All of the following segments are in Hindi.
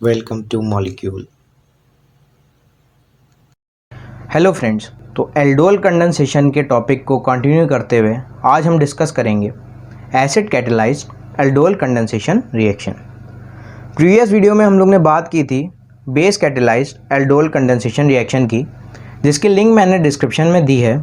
Welcome two molecule. Hello friends, तो एल्डोल कंडेंसेशन के टॉपिक को कंटिन्यू करते हुए आज हम डिस्कस करेंगे acid catalysed aldol condensation reaction. Previous video में हम लोग ने बात की थी base catalysed aldol condensation reaction की, जिसकी लिंक मैंने डिस्क्रिप्शन में दी है,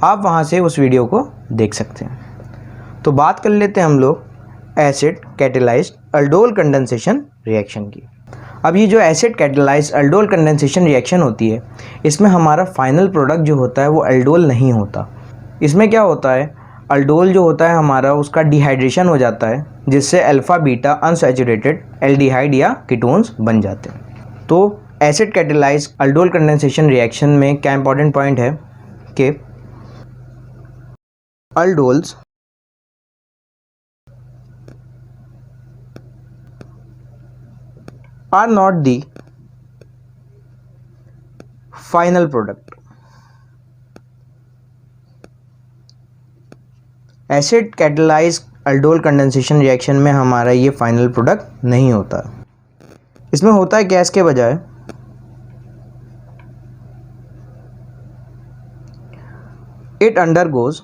आप वहां से उस वीडियो को देख सकते हैं। तो बात कर लेते हैं हम लोग acid catalysed aldol condensation reaction की। अब ये जो acid catalysed aldol condensation reaction होती है, इसमें हमारा फाइनल प्रोडक्ट जो होता है वो एल्डोल नहीं होता। इसमें क्या होता है, एल्डोल जो होता है हमारा उसका डिहाइड्रेशन हो जाता है, जिससे अल्फा बीटा अनसैचुरेटेड एल्डिहाइड या कीटोन्स बन जाते हैं। तो acid catalysed aldol condensation reaction में क्या इंपॉर्टेंट पॉइंट है कि एल्डोल्स are not the final product. Acid catalysed aldol condensation reaction में हमारा ये फाइनल प्रोडक्ट नहीं होता। इसमें होता है गैस के बजाय इट अंडरगोज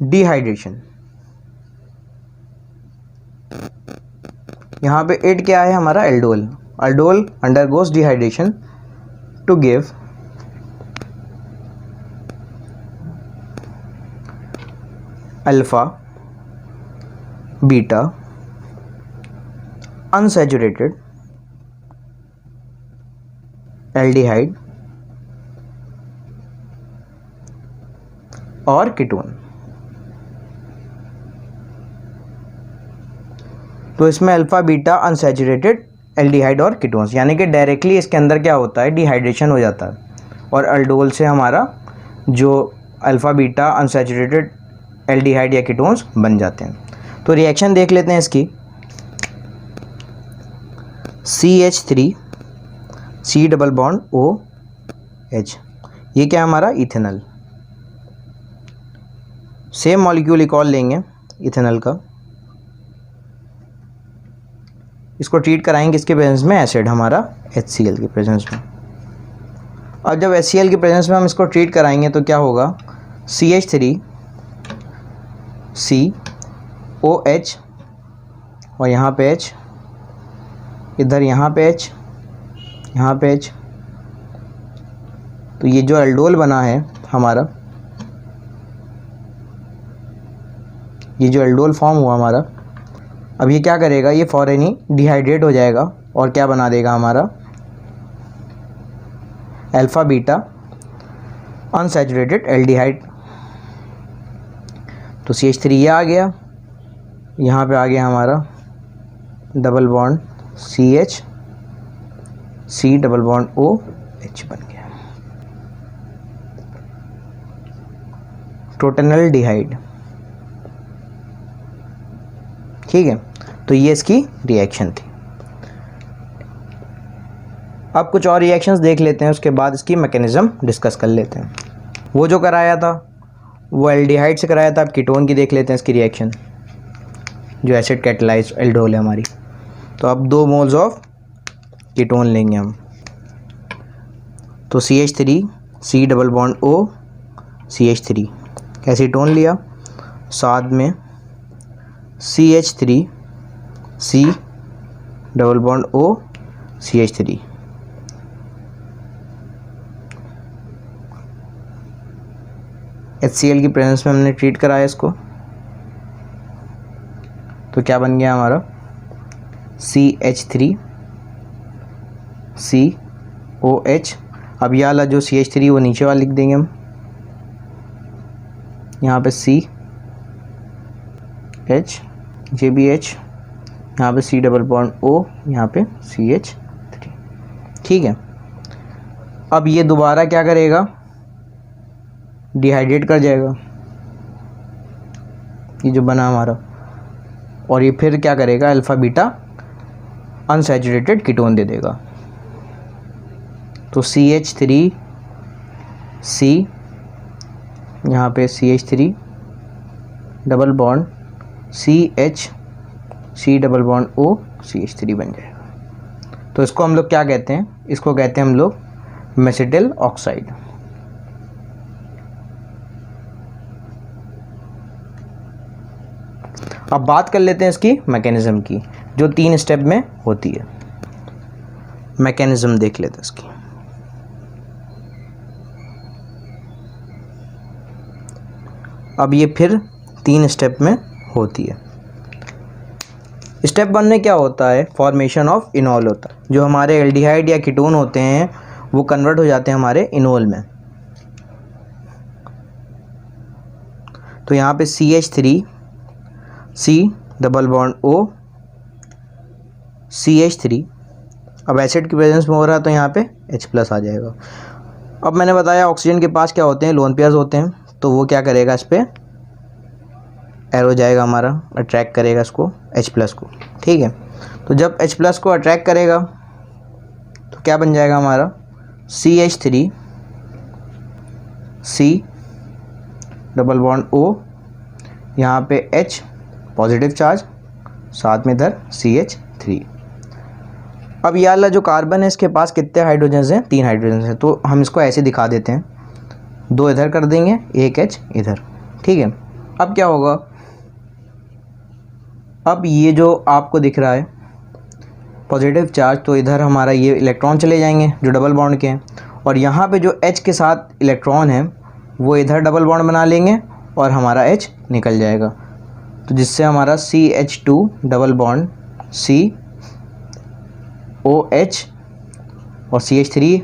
डिहाइड्रेशन। यहाँ पे इट क्या है हमारा aldol. Aldol undergoes dehydration to give alpha beta unsaturated aldehyde और कीटोन। तो इसमें अल्फा बीटा अनसैचुरेटेड एल्डिहाइड और कीटोन्स, यानी कि डायरेक्टली इसके अंदर क्या होता है, डिहाइड्रेशन हो जाता है और एल्डोल से हमारा जो अल्फा बीटा अनसैचुरेटेड एल्डिहाइड या कीटोन्स बन जाते हैं। तो रिएक्शन देख लेते हैं इसकी। CH3 C double bond OH, ये क्या है हमारा इथेनॉल। सेम मॉलिक्यूल एक और लेंगे इथेनॉल का, इसको ट्रीट कराएंगे इसके प्रेजेंस में एसिड हमारा HCl के प्रेजेंस में। और जब HCl के प्रेजेंस में हम इसको ट्रीट कराएंगे तो क्या होगा, CH3 COH और यहाँ पे H, इधर यहाँ पे H, यहाँ पे H। तो ये जो एल्डोल बना है हमारा, ये जो एल्डोल फॉर्म हुआ हमारा, अब ये क्या करेगा, ये फौरन ही डिहाइड्रेट हो जाएगा और क्या बना देगा हमारा अल्फा बीटा अनसैचुरेटेड एल्डिहाइड। तो CH3 ये आ गया, यहाँ पे आ गया हमारा double bond CH C double bond OH बन गया टोटेनल डिहाइड। ठीक है, तो ये इसकी रिएक्शन थी। अब कुछ और रिएक्शंस देख लेते हैं, उसके बाद इसकी मैकेनिज्म डिस्कस कर लेते हैं। वो जो कराया था वो एल्डिहाइड से कराया था, अब कीटोन की देख लेते हैं इसकी रिएक्शन, जो एसिड कैटेलाइज्ड एल्डोल है हमारी। तो अब 2 मोल्स ऑफ कीटोन लेंगे हम। तो CH3 C double bond O CH3 acetone लिया, साथ में CH3 C double bond O CH3। HCl की प्रेजेंस में हमने ट्रीट कराया इसको, तो क्या बन गया हमारा CH3 COH। अब यह वाला जो CH3 वो नीचे वाला लिख देंगे हम, यहाँ पे CH ये भी H, यहाँ पे C डबल बॉन्ड O, यहाँ पे CH3। ठीक है, अब ये दोबारा क्या करेगा, डिहाइड्रेट कर जाएगा ये जो बना हमारा, और ये फिर क्या करेगा, अल्फा बीटा अनसैचुरेटेड कीटोन दे देगा। तो CH3 C, यहाँ पे CH3 double bond CH C double bond O CH3 बन जाएगा। तो इसको हम लोग क्या कहते हैं, इसको कहते हैं हम लोग मेसिटिल ऑक्साइड। अब बात कर लेते हैं इसकी मैकेनिज्म की, जो 3 स्टेप में होती है। मैकेनिज्म देख लेते हैं इसकी। अब ये फिर 3 स्टेप में होती है। स्टेप 1 में क्या होता है, फॉर्मेशन ऑफ इनॉल होता है। जो हमारे एल्डिहाइड या कीटोन होते हैं वो कन्वर्ट हो जाते हैं हमारे इनॉल में। तो यहाँ पे CH3 C double bond O CH3, अब एसिड की प्रेजेंस में हो रहा है तो यहाँ पे H+ आ जाएगा। अब मैंने बताया ऑक्सीजन के पास क्या होते हैं, लोन पेयर्स होते हैं, तो वो क्या करेगा, इस पर एरो जाएगा हमारा, अट्रैक्ट करेगा इसको H+ को। ठीक है, तो जब H+ को अट्रैक्ट करेगा तो क्या बन जाएगा हमारा, CH3 C double bond O, यहाँ पे H पॉजिटिव चार्ज, साथ में इधर CH3। अब ये वाला जो कार्बन है इसके पास कितने हाइड्रोजन हैं, 3 हाइड्रोजन हैं। तो हम इसको ऐसे दिखा देते हैं, 2 इधर कर देंगे, 1 H इधर। ठीक है, अब क्या होगा, अब ये जो आपको दिख रहा है पॉजिटिव चार्ज, तो इधर हमारा ये इलेक्ट्रॉन चले जाएंगे जो डबल बॉन्ड के हैं, और यहाँ पे जो H के साथ इलेक्ट्रॉन है वो इधर डबल बॉन्ड बना लेंगे और हमारा H निकल जाएगा। तो जिससे हमारा CH2 डबल बॉन्ड COH और CH3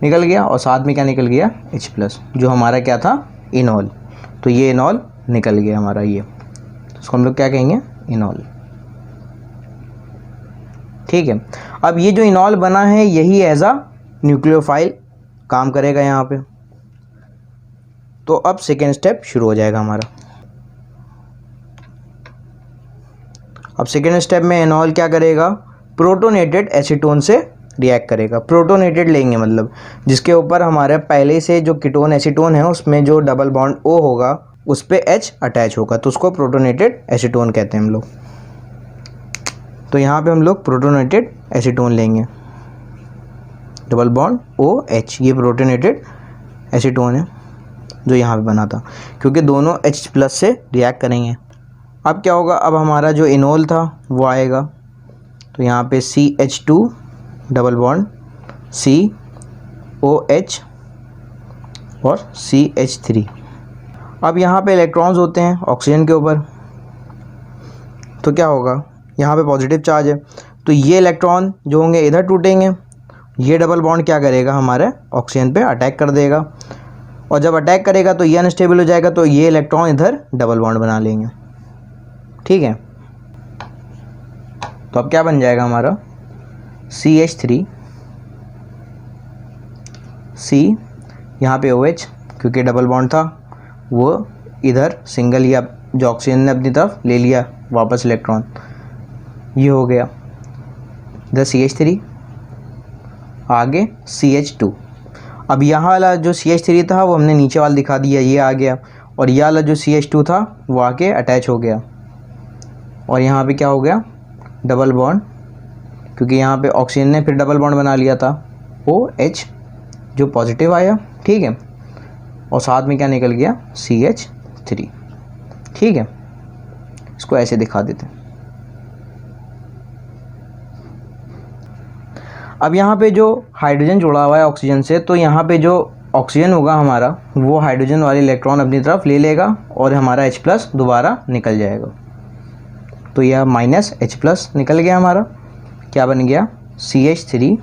निकल गया, और साथ में क्या निकल गया, H+, जो हमारा क्या था, इनॉल। तो ये इनॉल निकल गया हमारा ये, तो इसको हम लोग क्या कहेंगे, इनॉल। ठीक है, अब ये जो इनॉल बना है यही एज अ न्यूक्लियोफाइल काम करेगा यहाँ पे। तो अब सेकेंड स्टेप शुरू हो जाएगा हमारा। अब सेकेंड स्टेप में इनॉल क्या करेगा, प्रोटोनेटेड एसीटोन से रिएक्ट करेगा। प्रोटोनेटेड लेंगे मतलब जिसके ऊपर हमारे पहले से जो कीटोन एसीटोन है उसमें जो डबल बॉन्ड O होगा उस पे H अटैच होगा, तो उसको प्रोटोनेटेड एसीटोन कहते हैं हम लोग। तो यहाँ पे हम लोग प्रोटोनेटेड एसीटोन लेंगे, डबल बॉन्ड OH, ये प्रोटोनेटेड एसीटोन है जो यहाँ पे बना था, क्योंकि दोनों H+ से रिएक्ट करेंगे। अब क्या होगा, अब हमारा जो इनॉल था वो आएगा, तो यहाँ पे CH2 डबल बॉन्ड COH और CH3। अब यहाँ पे इलेक्ट्रॉन्स होते हैं ऑक्सीजन के ऊपर, तो क्या होगा, यहाँ पे पॉजिटिव चार्ज है, तो ये इलेक्ट्रॉन जो होंगे इधर टूटेंगे, ये डबल बॉन्ड क्या करेगा, हमारे ऑक्सीजन पे अटैक कर देगा, और जब अटैक करेगा तो ये अनस्टेबल हो जाएगा, तो ये इलेक्ट्रॉन इधर डबल बॉन्ड बना लेंगे। ठीक है, तो अब क्या बन जाएगा हमारा, CH3 C, यहाँ पे OH, क्योंकि डबल बॉन्ड था वो इधर सिंगल, या जो ऑक्सीजन ने अपनी तरफ ले लिया वापस इलेक्ट्रॉन, ये हो गया। इधर CH3, आगे CH2। अब यहाँ वाला जो CH3 था वो हमने नीचे वाला दिखा दिया, ये आ गया, और ये वाला जो CH2 था वो आके अटैच हो गया, और यहाँ पे क्या हो गया, डबल बॉन्ड, क्योंकि यहाँ पे ऑक्सीजन ने फिर डबल बॉन्ड बना लिया था, OH जो पॉजिटिव आया। ठीक है, और साथ में क्या निकल गया, CH3। ठीक है, इसको ऐसे दिखा देते हैं। अब यहाँ पे जो हाइड्रोजन जुड़ा हुआ है ऑक्सीजन से, तो यहाँ पे जो ऑक्सीजन होगा हमारा वो हाइड्रोजन वाले इलेक्ट्रॉन अपनी तरफ ले लेगा और हमारा H+ दोबारा निकल जाएगा। तो यह -H+ निकल गया हमारा, क्या बन गया, CH3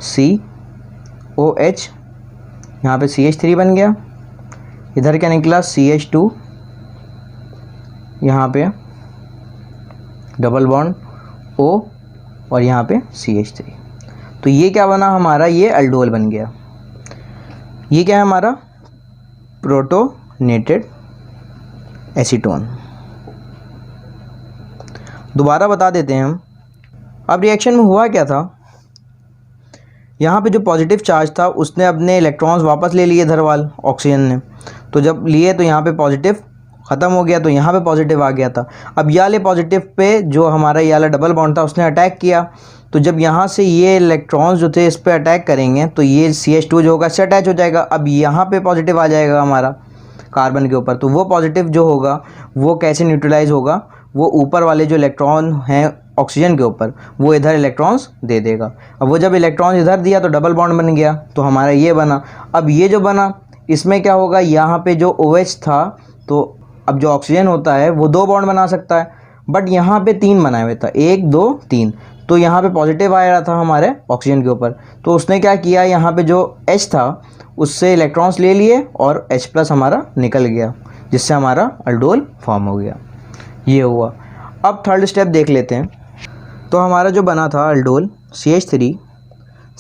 COH, यहाँ पे CH3 बन गया, इधर क्या निकला, CH2, यहाँ पे डबल बॉन्ड O, और यहाँ पे CH3। तो ये क्या बना हमारा, ये एल्डोल बन गया। ये क्या है हमारा, प्रोटोनेटेड एसीटोन। दोबारा बता देते हैं हम। अब रिएक्शन में हुआ क्या था, यहाँ पे जो पॉजिटिव चार्ज था उसने अपने इलेक्ट्रॉन्स वापस ले लिए इधर वाल ऑक्सीजन ने, तो जब लिए तो यहाँ पे पॉजिटिव ख़त्म हो गया, तो यहाँ पे पॉजिटिव आ गया था। अब ये वाले पॉजिटिव पे जो हमारा ये वाला डबल बॉन्ड था उसने अटैक किया, तो जब यहाँ से ये इलेक्ट्रॉन्स जो थे इस पर अटैक करेंगे तो ये CH2 जो होगा इससे अटैच हो जाएगा। अब यहाँ पे पॉजिटिव आ जाएगा हमारा कार्बन के ऊपर, तो वो पॉजिटिव जो होगा वो कैसे न्यूट्रलाइज होगा, वो ऊपर वाले जो इलेक्ट्रॉन हैं ऑक्सीजन के ऊपर वो इधर इलेक्ट्रॉन्स दे देगा। अब वो जब इलेक्ट्रॉन्स इधर दिया तो डबल बॉन्ड बन गया, तो हमारा ये बना। अब ये जो बना इसमें क्या होगा, यहाँ पे जो OH था, तो अब जो ऑक्सीजन होता है वो 2 बॉन्ड बना सकता है, बट यहाँ पे 3 बनाए हुए था, 1 2 3, तो यहाँ पे पॉजिटिव आ रहा था हमारे ऑक्सीजन के ऊपर, तो उसने क्या किया, यहाँ पे जो H था उससे इलेक्ट्रॉन्स ले लिए और H+ हमारा निकल गया, जिससे हमारा अल्डोल फॉर्म हो गया। ये हुआ। अब थर्ड स्टेप देख लेते हैं। तो हमारा जो बना था aldol CH3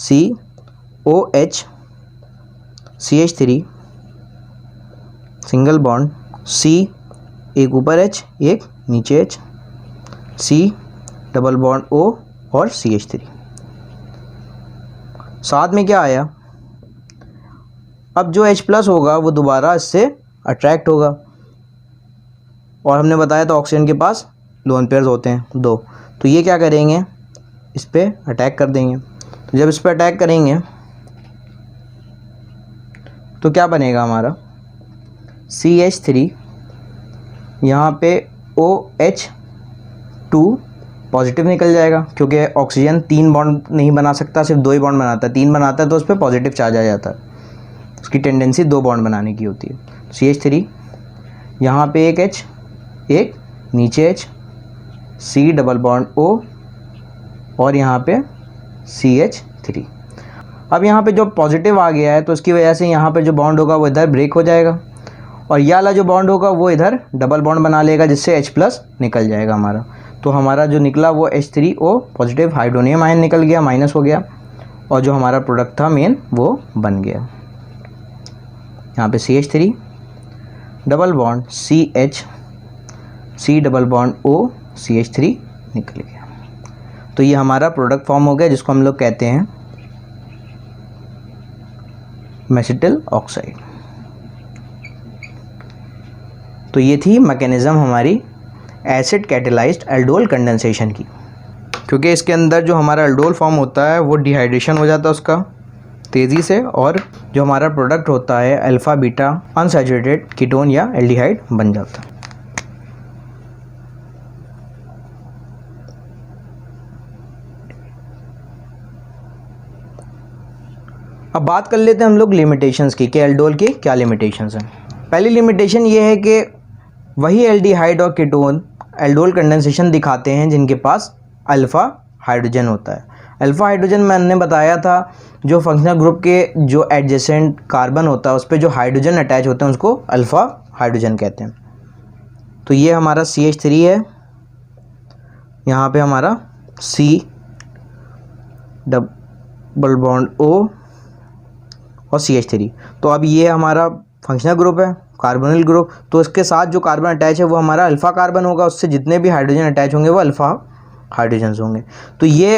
COH CH3 single bond C, एक ऊपर H एक नीचे H, C double bond O और CH3। साथ में क्या आया, अब जो H+ होगा वो दोबारा इससे अट्रैक्ट होगा, और हमने बताया था ऑक्सीजन के पास लोन पेयर्स होते हैं 2, तो ये क्या करेंगे, इस पर अटैक कर देंगे। तो जब इस पर अटैक करेंगे तो क्या बनेगा हमारा CH3, यहाँ पे OH2 पॉजिटिव निकल जाएगा, क्योंकि ऑक्सीजन 3 बॉन्ड नहीं बना सकता, सिर्फ 2 ही बॉन्ड बनाता है। 3 बनाता है तो उस पर पॉजिटिव चार्ज आ जाता है, उसकी टेंडेंसी 2 बॉन्ड बनाने की होती है। CH3, यहाँ पे एक H एक नीचे H, C double bond O और यहाँ पे CH3। अब यहाँ पे जो पॉजिटिव आ गया है तो उसकी वजह से यहाँ पे जो बॉन्ड होगा वो इधर ब्रेक हो जाएगा, और ये वाला जो बॉन्ड होगा वो इधर डबल बॉन्ड बना लेगा, जिससे H+ निकल जाएगा हमारा। तो हमारा जो निकला वो H3O पॉजिटिव हाइड्रोनियम आयन निकल गया, माइनस हो गया, और जो हमारा प्रोडक्ट था मेन वो बन गया। यहाँ पे CH3 double bond CH C double bond O CH3 निकल गया। तो ये हमारा प्रोडक्ट फॉर्म हो गया, जिसको हम लोग कहते हैं मेसिटिल ऑक्साइड। तो ये थी मैकेनिज़्म हमारी एसिड कैटेलाइज्ड एल्डोल कंडेंसेशन की। क्योंकि इसके अंदर जो हमारा एल्डोल फॉर्म होता है वो डिहाइड्रेशन हो जाता है उसका तेज़ी से, और जो हमारा प्रोडक्ट होता है अल्फ़ा बीटा अनसैचुरेटेड कीटोन या एल्डिहाइड बन जाता है। अब बात कर लेते हैं हम लोग लिमिटेशंस की कि एल्डोल की क्या लिमिटेशंस हैं। पहली लिमिटेशन ये है कि वही एल्डिहाइड और कीटोन एल्डोल कंडेंसेशन दिखाते हैं जिनके पास अल्फ़ा हाइड्रोजन होता है। अल्फ़ा हाइड्रोजन मैंने बताया था, जो फंक्शनल ग्रुप के जो एडजेसेंट कार्बन होता है उस पर जो हाइड्रोजन अटैच होते हैं उसको अल्फ़ा हाइड्रोजन कहते हैं। तो ये हमारा CH3 है, यहाँ पे हमारा C डबल बॉन्ड O और CH3। तो अब ये हमारा फंक्शनल ग्रुप है, कार्बोनिल ग्रुप, तो इसके साथ जो कार्बन अटैच है वो हमारा अल्फ़ा कार्बन होगा, उससे जितने भी हाइड्रोजन अटैच होंगे वो अल्फ़ा हाइड्रोजन्स होंगे। तो ये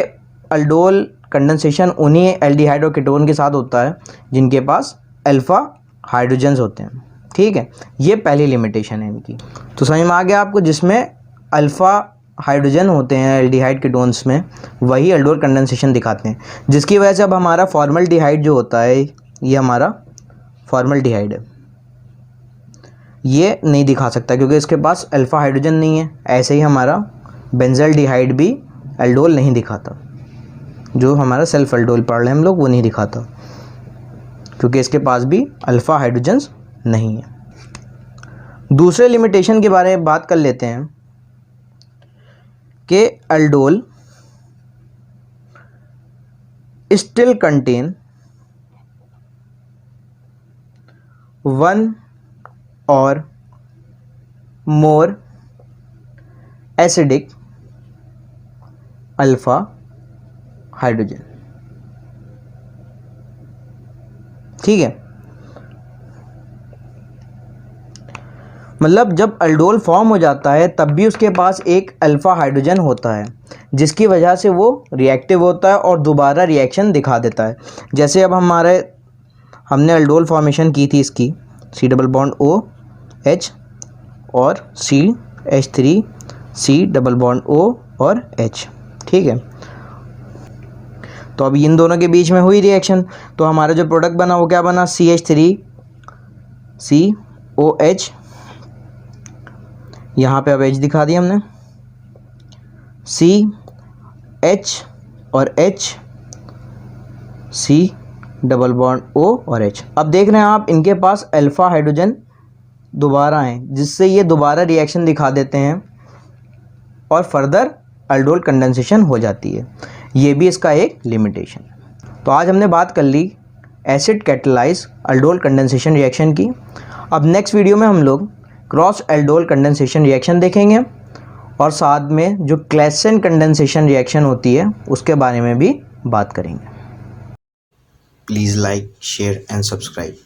एल्डोल कंडेंसेशन उन्हीं एल्डिहाइड और कीटोन के साथ होता है जिनके पास अल्फ़ा हाइड्रोजन्स होते हैं। ठीक है, ये पहली लिमिटेशन है इनकी। तो समझ में आ गया आपको, जिसमें अल्फ़ा हाइड्रोजन होते हैं एल्डिहाइड कीटोन्स में, वही एल्डोल कंडेंसेशन दिखाते हैं, जिसकी वजह से अब हमारा फॉर्मल्डिहाइड जो होता है, ये हमारा फॉर्मल्डिहाइड है, ये नहीं दिखा सकता क्योंकि इसके पास अल्फ़ा हाइड्रोजन नहीं है। ऐसे ही हमारा बेंजल्डिहाइड भी एल्डोल नहीं दिखाता, जो हमारा सेल्फ एल्डोल पढ़ रहे हैं हम लोग, वो नहीं दिखाता क्योंकि इसके पास भी अल्फ़ा हाइड्रोजन्स नहीं है। दूसरे लिमिटेशन के बारे में बात कर लेते हैं कि एल्डोल स्टिल कंटेन 1 और मोर एसिडिक अल्फ़ा हाइड्रोजन। ठीक है, मतलब जब एल्डोल फॉर्म हो जाता है तब भी उसके पास एक अल्फ़ा हाइड्रोजन होता है, जिसकी वजह से वो रिएक्टिव होता है और दोबारा रिएक्शन दिखा देता है। जैसे अब हमने एल्डोल फॉर्मेशन की थी इसकी, C double bond O H और CH3 C double bond O और H। ठीक है, तो अब इन दोनों के बीच में हुई रिएक्शन, तो हमारा जो प्रोडक्ट बना वो क्या बना, CH3 COH, यहाँ पे अब H दिखा दिया हमने, CH और H, C double bond O और H। अब देख रहे हैं आप इनके पास अल्फ़ा हाइड्रोजन दोबारा हैं, जिससे ये दोबारा रिएक्शन दिखा देते हैं और फर्दर अल्डोल कंडेंसेशन हो जाती है। ये भी इसका एक लिमिटेशन है। तो आज हमने बात कर ली acid catalyse aldol condensation reaction की। अब नेक्स्ट वीडियो में हम लोग क्रॉस अल्डोल कंडेंसेशन रिएक्शन देखेंगे और साथ में जो क्लेसन कंडेंसेशन रिएक्शन होती है उसके बारे में भी बात करेंगे। Please like, share and subscribe.